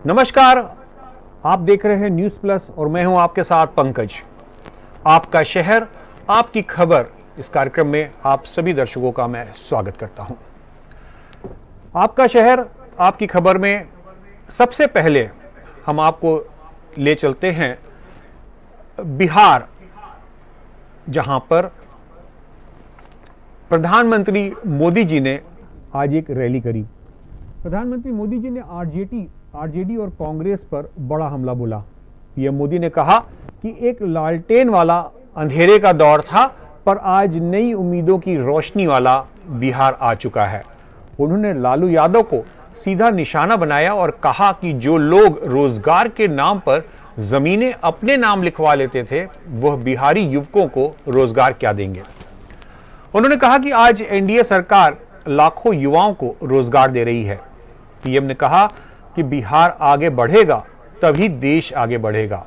नमस्कार, आप देख रहे हैं न्यूज़ प्लस और मैं हूं आपके साथ पंकज। आपका शहर आपकी खबर इस कार्यक्रम में आप सभी दर्शकों का मैं स्वागत करता हूं। आपका शहर आपकी खबर में सबसे पहले हम आपको ले चलते हैं बिहार, जहां पर प्रधानमंत्री मोदी जी ने आज एक रैली करी। प्रधानमंत्री मोदी जी ने आरजेडी और कांग्रेस पर बड़ा हमला बोला। पीएम मोदी ने कहा कि एक लालटेन वाला अंधेरे का दौर था, पर आज नई उम्मीदों की रोशनी वाला बिहार आ चुका है। उन्होंने लालू यादव को सीधा निशाना बनाया और कहा कि जो लोग रोजगार के नाम पर जमीनें अपने नाम लिखवा लेते थे, वह बिहारी युवकों को रोजगार क्या देंगे। उन्होंने कहा कि आज एनडीए सरकार लाखों युवाओं को रोजगार दे रही है। पीएम ने कहा कि बिहार आगे बढ़ेगा तभी देश आगे बढ़ेगा,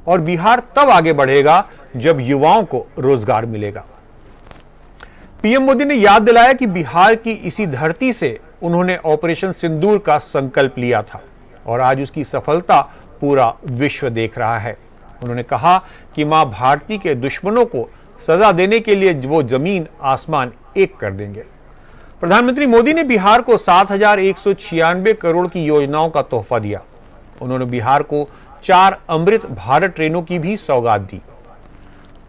और बिहार तब आगे बढ़ेगा जब युवाओं को रोजगार मिलेगा। पीएम मोदी ने याद दिलाया कि बिहार की इसी धरती से उन्होंने ऑपरेशन सिंदूर का संकल्प लिया था और आज उसकी सफलता पूरा विश्व देख रहा है। उन्होंने कहा कि मां भारती के दुश्मनों को सजा देने के लिए वो जमीन आसमान एक कर देंगे। प्रधानमंत्री मोदी ने बिहार को 7,196 करोड़ की योजनाओं का तोहफा दिया। उन्होंने बिहार को 4 अमृत भारत ट्रेनों की भी सौगात दी।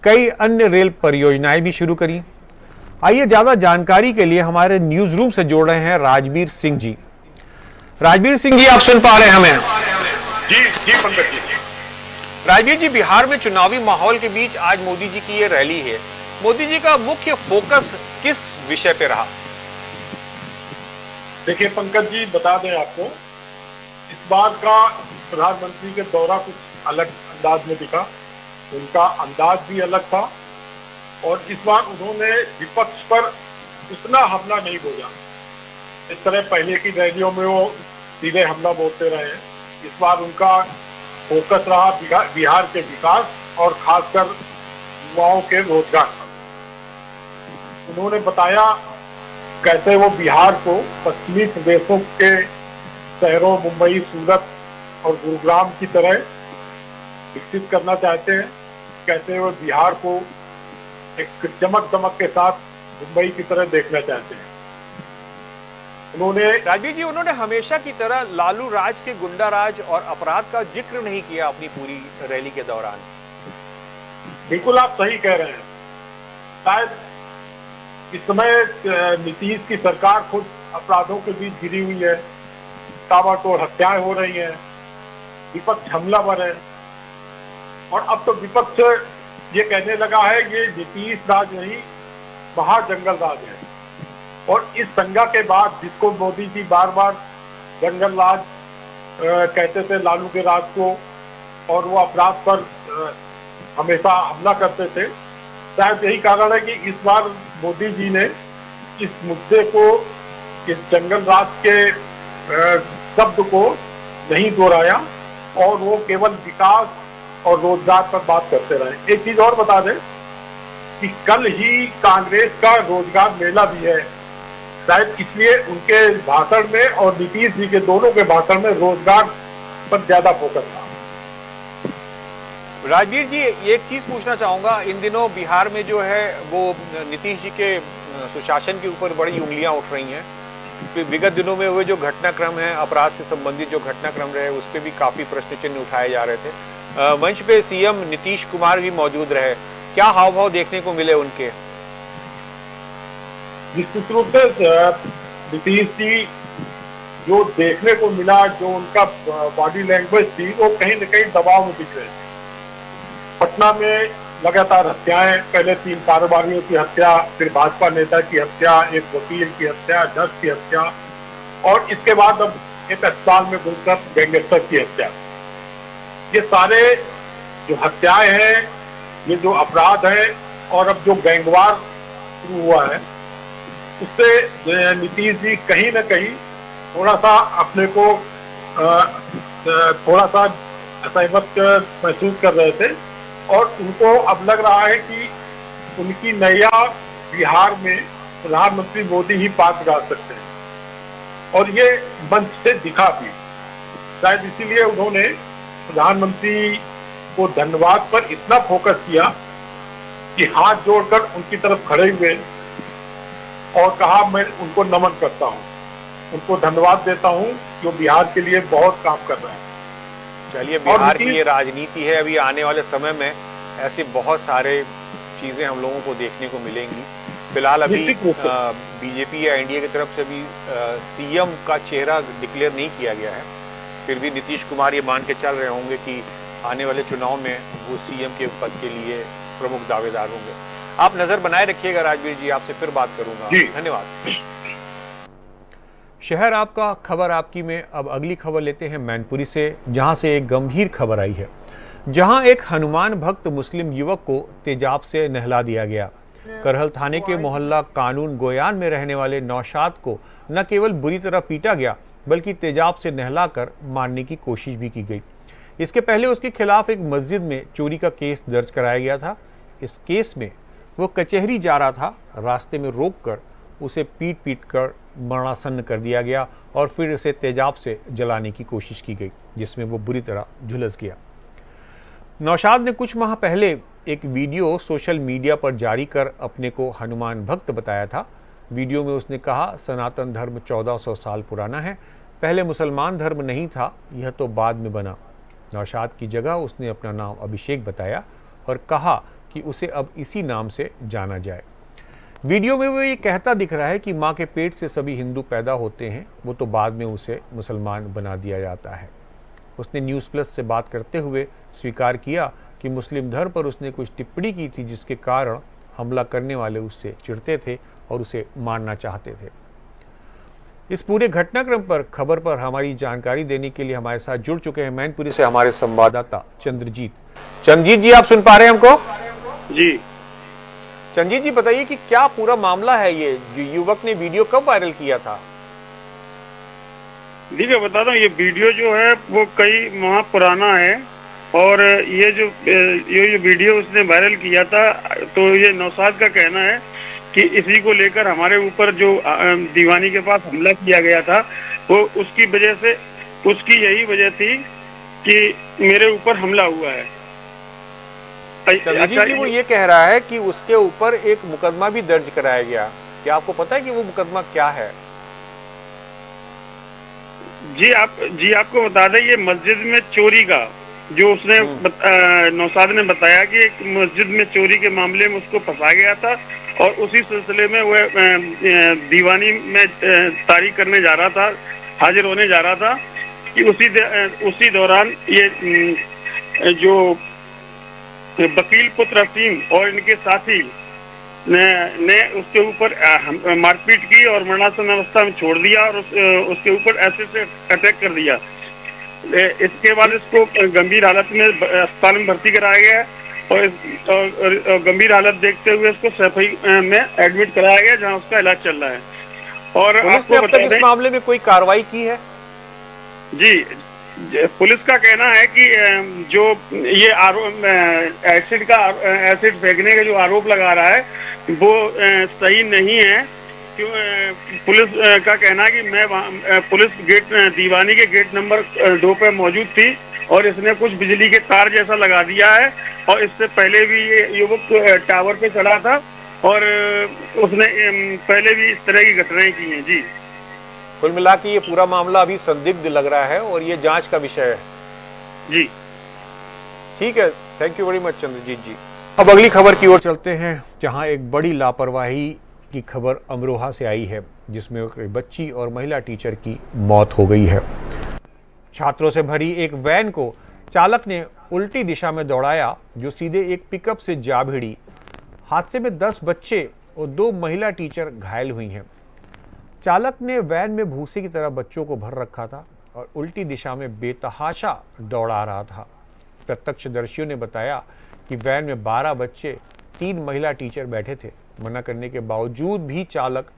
कई अन्य रेल परियोजनाएं भी शुरू करी। आइए ज्यादा जानकारी के लिए हमारे न्यूज रूम से जोड़ रहे हैं राजवीर सिंह जी। राजवीर सिंह जी, आप सुन पा रहे हैं हमें? जी जी पंकज जी। राजवीर जी, बिहार में चुनावी माहौल के बीच आज मोदी जी की ये रैली है। मोदी जी का मुख्य फोकस किस विषय पे रहा? देखिए पंकज जी, बता दें आपको, इस बार का प्रधानमंत्री के दौरा कुछ अलग अंदाज में दिखा। उनका अंदाज भी अलग था और इस बार उन्होंने विपक्ष पर उतना हमला नहीं बोला। इस तरह पहले की रैलियों में वो सीधे हमला बोलते रहे। इस बार उनका फोकस रहा बिहार के विकास और खासकर युवाओं के रोजगार पर। उन्होंने बताया कैसे वो बिहार को पश्चिमी प्रदेशों के शहरों मुंबई, सूरत और गुरुग्राम की तरह विकसित करना चाहते हैं। कैसे वो बिहार को एक चमक दमक के साथ मुंबई की तरह देखना चाहते हैं। राजवीर जी, उन्होंने हमेशा की तरह लालू राज के गुंडा राज और अपराध का जिक्र नहीं किया अपनी पूरी रैली के दौरान। बिल्कुल आप सही कह रहे हैं। शायद इस समय नीतीश की सरकार खुद अपराधों के बीच घिरी हुई है। ताबड़तोड़ हत्याएं हो रही हैं, विपक्ष हमलावर है और अब तो विपक्ष ये कहने लगा है ये नीतीश राज नहीं, महाजंगल राज है। और इस संज्ञा के बाद जिसको मोदी जी बार बार जंगल राज कहते थे लालू के राज को, और वो अपराध पर हमेशा हमला करते थे, शायद यही कारण है कि इस बार मोदी जी ने इस मुद्दे को, इस जंगल राज के शब्द को नहीं दोहराया और वो केवल विकास और रोजगार पर बात करते रहे। एक चीज और बता दें कि कल ही कांग्रेस का रोजगार मेला भी है। शायद इसलिए उनके भाषण में और नीतीश जी के दोनों के भाषण में रोजगार पर ज्यादा फोकस था। राजवीर जी, एक चीज पूछना चाहूंगा, इन दिनों बिहार में जो है वो नीतीश जी के सुशासन के ऊपर बड़ी उंगलियां उठ रही हैं। विगत दिनों में हुए जो घटनाक्रम है, अपराध से संबंधित जो घटनाक्रम रहे, उस पर भी काफी प्रश्न चिन्ह उठाए जा रहे थे। मंच पे सीएम नीतीश कुमार भी मौजूद रहे। क्या हाव भाव देखने को मिले उनके? निश्चित रूप से नीतीश जी जो देखने को मिला, जो उनका बॉडी लैंग्वेज थी, वो कहीं न कहीं दबाव में दिख रहे थे। पटना में लगातार हत्याएं, पहले 3 कारोबारियों की हत्या, फिर भाजपा नेता की हत्या, एक वकील की हत्या, जज की हत्या और इसके बाद अब एक अस्पताल में घुसकर गैंगस्टर की हत्या। ये सारे जो हत्याएं हैं, ये जो अपराध है और अब जो गैंगवार शुरू हुआ है, उससे नीतीश जी कहीं न कहीं थोड़ा सा अपने को थोड़ा सा असहमत महसूस कर रहे थे और उनको अब लग रहा है कि उनकी नैया बिहार में प्रधानमंत्री मोदी ही पार लगा सकते हैं और ये मंच से दिखा भी। शायद इसीलिए उन्होंने प्रधानमंत्री को धन्यवाद पर इतना फोकस किया कि हाथ जोड़कर उनकी तरफ खड़े हुए और कहा मैं उनको नमन करता हूं, उनको धन्यवाद देता हूं जो बिहार के लिए बहुत काम कर रहे हैं। चलिए, बिहार की ये राजनीति है, अभी आने वाले समय में ऐसे बहुत सारे चीजें हम लोगों को देखने को मिलेंगी। फिलहाल अभी बीजेपी या एनडीए की तरफ से भी सीएम का चेहरा डिक्लेयर नहीं किया गया है, फिर भी नीतीश कुमार ये मान के चल रहे होंगे कि आने वाले चुनाव में वो सीएम के पद के लिए प्रमुख दावेदार होंगे। आप नजर बनाए रखिएगा राजवीर जी, आपसे फिर बात करूंगा। धन्यवाद। शहर आपका, खबर आपकी में अब अगली खबर लेते हैं मैनपुरी से, जहां से एक गंभीर खबर आई है, जहां एक हनुमान भक्त मुस्लिम युवक को तेजाब से नहला दिया गया। करहल थाने के मोहल्ला कानून गोयान में रहने वाले नौशाद को न केवल बुरी तरह पीटा गया बल्कि तेजाब से नहलाकर मारने की कोशिश भी की गई। इसके पहले उसके खिलाफ एक मस्जिद में चोरी का केस दर्ज कराया गया था। इस केस में वो कचहरी जा रहा था, रास्ते में रोककर उसे पीट कर मरणासन्न कर दिया गया और फिर उसे तेजाब से जलाने की कोशिश की गई, जिसमें वो बुरी तरह झुलस गया। नौशाद ने कुछ माह पहले एक वीडियो सोशल मीडिया पर जारी कर अपने को हनुमान भक्त बताया था। वीडियो में उसने कहा, सनातन धर्म 1400 साल पुराना है, पहले मुसलमान धर्म नहीं था, यह तो बाद में बना। नौशाद की जगह उसने अपना नाम अभिषेक बताया और कहा कि उसे अब इसी नाम से जाना जाए। वीडियो में वो ये कहता दिख रहा है कि माँ के पेट से सभी हिंदू पैदा होते हैं, वो तो बाद में उसे मुसलमान बना दिया जाता है। उसने न्यूज़ प्लस से बात करते हुए स्वीकार किया कि मुस्लिम धर्म पर उसने कुछ टिप्पणी की थी, जिसके कारण हमला करने वाले उससे चिढ़ते थे और उसे मारना चाहते थे। इस पूरे घटनाक्रम पर खबर पर हमारी जानकारी देने के लिए हमारे साथ जुड़ चुके हैं मैनपुरी से हमारे संवाददाता चंद्रजीत। चंद्रजीत जी, आप सुन पा रहे हैं हमको? जी चंद्रजीत जी, बताइए कि क्या पूरा मामला है, ये युवक ने वीडियो कब वायरल किया था? देखिए बताता हूँ, ये वीडियो जो है वो कई माह पुराना है और ये जो वीडियो उसने वायरल किया था, तो ये नौशाद का कहना है कि इसी को लेकर हमारे ऊपर जो दीवानी के पास हमला किया गया था, वो उसकी वजह से, उसकी यही वजह थी कि मेरे ऊपर हमला हुआ है। जी, वो ये कह रहा है कि उसके ऊपर एक मुकदमा भी दर्ज कराया गया। क्या आपको पता है कि वो मुकदमा क्या है? जी आपको बता दें, ये मस्जिद में चोरी का जो उसने नौशाद ने बताया कि एक मस्जिद में चोरी के मामले में उसको फंसा गया था और उसी सिलसिले में वह दीवानी में तारीख करने जा रहा था, हाजिर होने जा रहा था कि उसी दौरान ये जो वकील पुत्र असीम और इनके साथी ने उसके ऊपर मारपीट की और मरणासन अवस्था में छोड़ दिया और उसके ऊपर ऐसे से अटैक कर दिया। इसके बाद इसको गंभीर हालत में अस्पताल में भर्ती कराया गया और गंभीर हालत देखते हुए इसको सफाई में एडमिट कराया गया, जहां उसका इलाज चल रहा है। और पुलिस ने अब तक इस मामले में कोई कार्रवाई की है? जी, पुलिस का कहना है कि जो ये एसिड फेंकने का जो आरोप लगा रहा है वो सही नहीं है। क्यों? पुलिस का कहना है कि मैं पुलिस गेट दीवानी के गेट नंबर 2 पे मौजूद थी और इसने कुछ बिजली के तार जैसा लगा दिया है और इससे पहले भी ये युवक टावर पे चढ़ा था और उसने पहले भी इस तरह की घटनाएं की हैं। जी, कुल मिला के ये पूरा मामला अभी संदिग्ध लग रहा है और ये जांच का विषय है। जी ठीक है, thank you very much Chandrajit ji. अब अगली खबर की ओर चलते हैं, जहां एक बड़ी लापरवाही की खबर अमरोहा से आई है, जिसमें एक बच्ची और महिला टीचर की मौत हो गई है। छात्रों से भरी एक वैन को चालक ने उल्टी दिशा में दौड़ाया, जो सीधे एक पिकअप से जा भिड़ी। हादसे में 10 बच्चे और 2 महिला टीचर घायल हुई हैं। चालक ने वैन में भूसे की तरह बच्चों को भर रखा था और उल्टी दिशा में बेतहाशा दौड़ा रहा था। प्रत्यक्षदर्शियों ने बताया कि वैन में 12 बच्चे, 3 महिला टीचर बैठे थे। मना करने के बावजूद भी चालक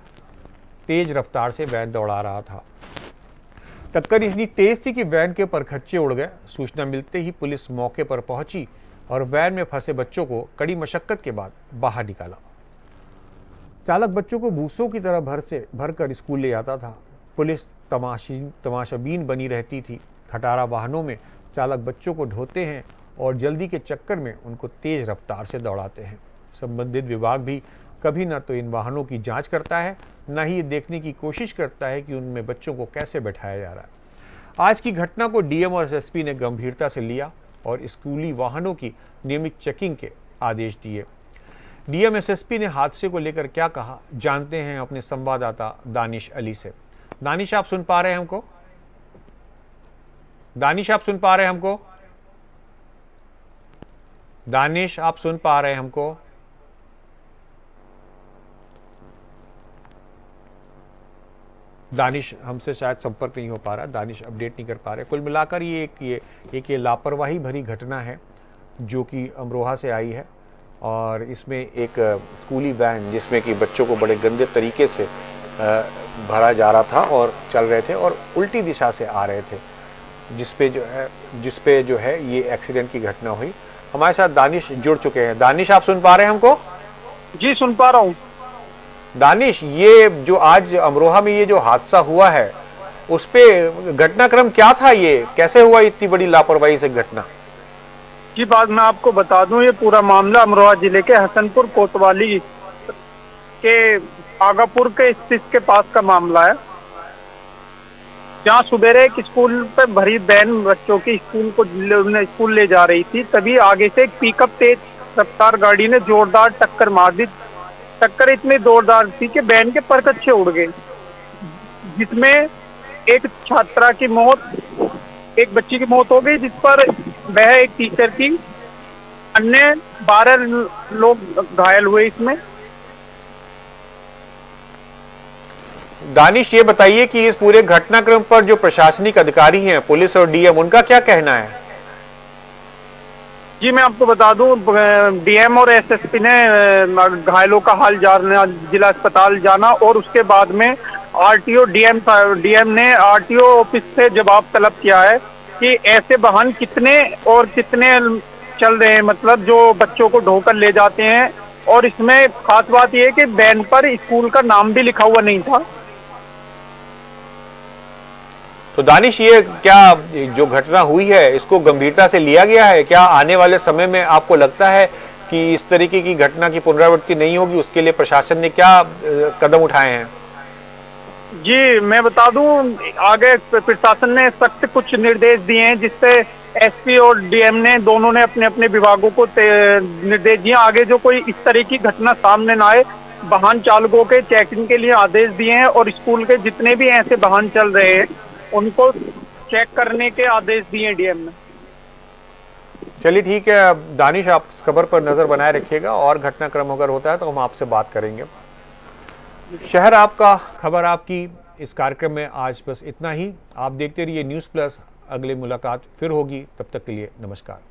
तेज रफ्तार से वैन दौड़ा रहा था। टक्कर इतनी तेज थी कि वैन के परखच्चे उड़ गए। सूचना मिलते ही पुलिस मौके पर पहुंची और वैन में फंसे बच्चों को कड़ी मशक्कत के बाद बाहर निकाला। चालक बच्चों को भूसों की तरह भरकर स्कूल ले जाता था। पुलिस तमाशाबीन बनी रहती थी। खटारा वाहनों में चालक बच्चों को ढोते हैं और जल्दी के चक्कर में उनको तेज रफ्तार से दौड़ाते हैं। संबंधित विभाग भी कभी ना तो इन वाहनों की जांच करता है, ना ही ये देखने की कोशिश करता है कि उनमें बच्चों को कैसे बैठाया जा रहा है। आज की घटना को डीएम और एसएसपी ने गंभीरता से लिया और स्कूली वाहनों की नियमित चेकिंग के आदेश दिए। डीएम एसएसपी ने हादसे को लेकर क्या कहा, जानते हैं अपने संवाददाता दानिश अली से। दानिश, आप सुन पा रहे हैं हमको? दानिश, आप सुन पा रहे हैं हमको? दानिश, आप सुन पा रहे हैं हमको? दानिश हमसे शायद संपर्क नहीं हो पा रहा, दानिश अपडेट नहीं कर पा रहे। कुल मिलाकर ये एक लापरवाही भरी घटना है जो कि अमरोहा से आई है और इसमें एक स्कूली वैन जिसमें कि बच्चों को बड़े गंदे तरीके से भरा जा रहा था और चल रहे थे और उल्टी दिशा से आ रहे थे, जिस पे जो है ये एक्सीडेंट की घटना हुई। हमारे साथ दानिश जुड़ चुके हैं। दानिश, आप सुन पा रहे हैं हमको? जी सुन पा रहा हूँ। दानिश, ये जो आज अमरोहा में ये जो हादसा हुआ है उस पे घटनाक्रम क्या था, ये कैसे हुआ इतनी बड़ी लापरवाही से घटना? जी बात मैं आपको बता दूं, ये पूरा मामला अमरोहा जिले के हसनपुर कोतवाली के आगापुर के स्थित के पास का मामला है, जहां सुबेरे एक स्कूल पे भरी वैन बच्चों की स्कूल ले जा रही थी। तभी आगे से एक पिकअप तेज रफ्तार गाड़ी ने जोरदार टक्कर मार दी। टक्कर इतनी जोरदार थी कि वैन के परखच्चे उड़ गए, जिसमें एक छात्रा की मौत, एक बच्ची की मौत हो गई, जिस पर वह एक टीचर की, अन्य 12 लोग घायल हुए इसमें। दानिश, ये बताइए कि इस पूरे घटनाक्रम पर जो प्रशासनिक अधिकारी हैं, पुलिस और डीएम, उनका क्या कहना है? जी मैं आपको बता दूं, डीएम और एसएसपी ने घायलों का हाल जानना, जिला अस्पताल जाना और उसके बाद में आरटीओ डीएम ने आरटीओ ऑफिस से जवाब तलब किया है कि ऐसे वाहन कितने चल रहे हैं, मतलब जो बच्चों को ढोकर ले जाते हैं। और इसमें खास बात यह है कि वैन पर स्कूल का नाम भी लिखा हुआ नहीं था। तो दानिश, ये क्या जो घटना हुई है इसको गंभीरता से लिया गया है? क्या आने वाले समय में आपको लगता है कि इस तरीके की घटना की पुनरावृत्ति नहीं होगी? उसके लिए प्रशासन ने क्या कदम उठाए हैं? जी मैं बता दूं, आगे प्रशासन ने सख्त कुछ निर्देश दिए हैं, जिससे एसपी और डीएम ने दोनों ने अपने अपने विभागों को निर्देश दिए। आगे जो कोई इस तरह की घटना सामने ना आए, वाहन चालकों के चेकिंग के लिए आदेश दिए हैं और स्कूल के जितने भी ऐसे वाहन चल रहे हैं उनको चेक करने के आदेश दिए डीएम ने। चलिए ठीक है दानिश, आप इस खबर पर नजर बनाए रखिएगा और घटनाक्रम अगर होता है तो हम आपसे बात करेंगे। शहर आपका, खबर आपकी, इस कार्यक्रम में आज बस इतना ही। आप देखते रहिए न्यूज़ प्लस। अगली मुलाकात फिर होगी, तब तक के लिए नमस्कार।